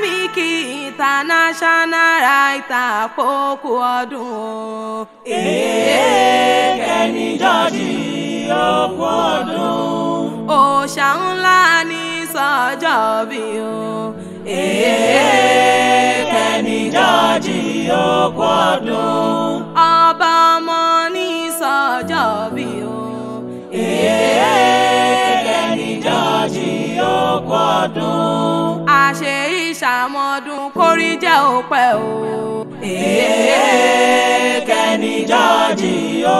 mi kí international writer kókó ọdún. Kenny George okú ọdún. Òòṣà ńlá ní sọ́jọ́ bí o. Kenny George okú ọdún. Ọba ọmọ ní sọ́jọ́ bí o. Kenny George okú ọdún. Àṣẹ ìṣàmọ́dún kórí jẹ́ òpẹ́ o. Kenny George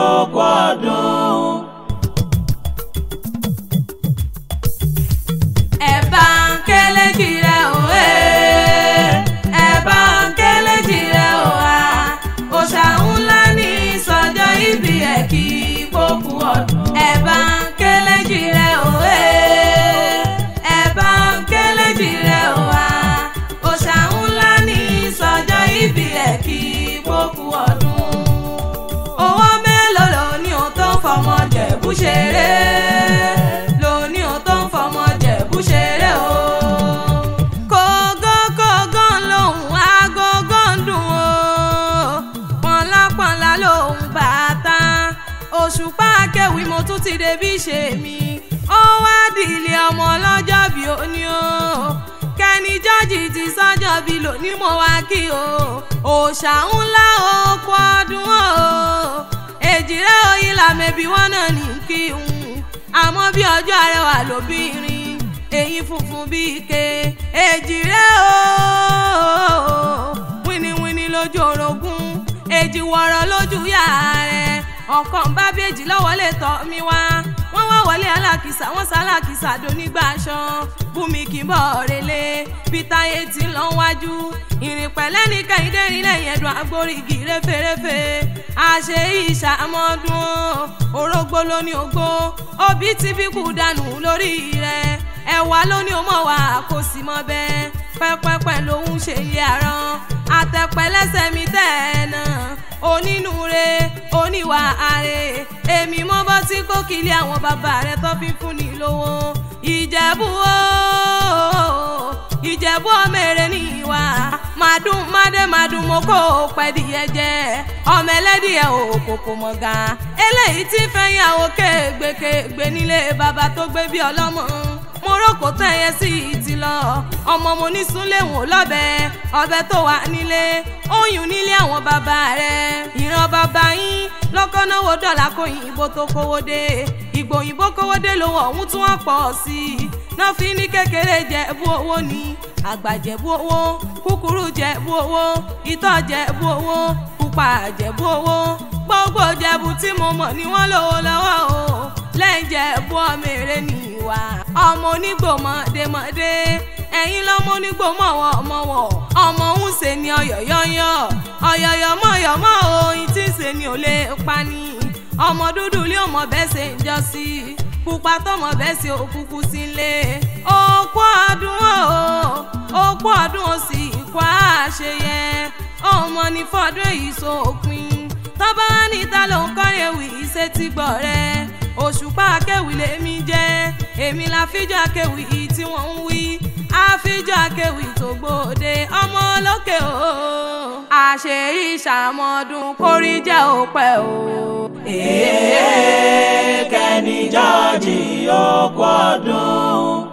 okú ọdún. Ẹ bá ń kéléjì rẹ̀ o, ẹ bá ń kéléjì rẹ̀ o, òòṣà ńlá ní sọ́jọ́ ìbí ẹ̀ kí kókó ọdún. Ẹ bá ń kéléjì rẹ̀ o, ẹ bá ń kéléjì rẹ̀ o, òòṣà ńlá ní sọ́jọ́ ìbí ẹ̀ kí kókó ọdún. Owó mélòó ló ní o tó ń fọmọ Jẹ̀bú ṣeré? Lóní o tó ń fọmọ Jẹ̀bú ṣeré o. Kògókògó lòun agogo ń dùn o. Pọ̀nlápọ̀nlá lòun bàtà. Òṣùpá Akéwì mo tún ti débí ṣe mi. Ó wá dìlé ọmọ ọlọ́jọ́ bí òní o. Kenny George ti sọ́jọ́ bí lóní mo wá kí o. Òòṣà ńlá okú ọdún o. Èjìrẹ́ Oyinla mẹ́bí wọn náà ní kí n. Àmọ́ bí ọjọ́ arẹwà lóbìnrin, eyín funfun bí ike. Èjìrẹ́ o, wíníwíní lójú orogún, èjì wọ̀rọ̀ lójú yá rẹ̀. Ọ̀kan bá bèjì lọ́wọ́ lè tọ́ mi wá. Wọ́n wá wọlé alákìsà, wọ́n sálákìsà donígbà aṣọ. Bùnmi kì í bọ̀ relé, Peter Yeti lọ wájú. Ìrìn pẹ̀lẹ́ ní Kẹ́hìndé rìn lẹ́yìn ẹ̀dùn agbórígi référéfé. Àṣẹ ìṣàmọ́dún orógbó ló ní ogbó, òbí tí bí kú dànù lórí rẹ̀. Ẹ̀wà ló ní o mọ̀ wá kò sì mọ̀ bẹ́ẹ̀. Pẹ́pẹ́pẹ́ lòun ṣe ilé àrán, àtẹ̀pẹ́ lẹ́sẹ̀ mi tẹ̀ẹ̀nà. Onínúure oníwà àrè, èmi mọ́ bọ́ tí kò kílé àwọn bàbá rẹ̀ tó fi fún ni lówó. Ìjẹ̀bú o, Ìjẹ̀bú ọmọ èrè ní ìwà. Màdùn mádé màdùn mo kó pẹ́dìyẹ jẹ. Ọmọ ẹlẹ́dìyẹ òkòkò mọ̀gá. Eléyìí tí fẹ́ yàwó kégbékégbé nílé bàbá tó gbé bí ọlọ́mọ. Mo rókò tẹ́yẹ sí ti lọ. Ọmọ mo ní súnlé wọn lọ́bẹ̀. Ọbẹ̀ tó wà nílé, oyún nílé àwọn bàbá rẹ̀. Ìran bàbá yín lọ́kọ́ náwó dọ́là kó òyìnbó tó kówó dé. Ìgbò òyìnbó kówó dé lówó ọ̀hún tí wọ́n pọ̀ sí i. Náà fi ní kékeré Jẹ̀bú owó ni. Àgbà Jẹ̀bú owó, kúkúrú Jẹ̀bú owó, ìtọ́ Jẹ̀bú owó, pupa Jẹ̀bú owó. Gbogbo Jẹ̀bú tí mo mọ̀ ni wọ́n lówó lọ́wọ́ o. Lẹ́yìn Jẹ̀bú ọmọ èrè ní ìwà. Ọmọ onígbò mọ̀démọ̀dé, ẹ̀yin lọ́mọ onígbò mọ̀wọ̀mọ̀wọ̀. Ọmọ ń ṣe ni ọ̀yọ̀yọ̀yọ̀, ọ̀yọ̀yọ̀mọ̀yọ̀mọ̀ oyin tí ń ṣe ni ò lè pa ni. Ọmọ dúdú lé ọmọ bẹ́ẹ̀ ṣe ń jọ sí i. Pupa tọmọ bẹ́ẹ̀ ṣe òkùnkùn sí ilé. Okú ọdún o, okú ọdún o sì kó àṣeyẹ. Ọmọ ní fọdún èyí sópin. Tọ́ba níta ló ń kọrin ewì iṣẹ́ tí gbọ́ rẹ̀. Òṣùpá Akéwì lèmi jẹ́, èmi la fíjọ́ Akéwì tí wọ́n ń wí. Àfíjọ́ Akéwì tó gbòde ọmọ olókè o. Àṣẹ ìṣàmọ́dún kórí jẹ́ òpẹ́ o. Kenny George okú ọdún.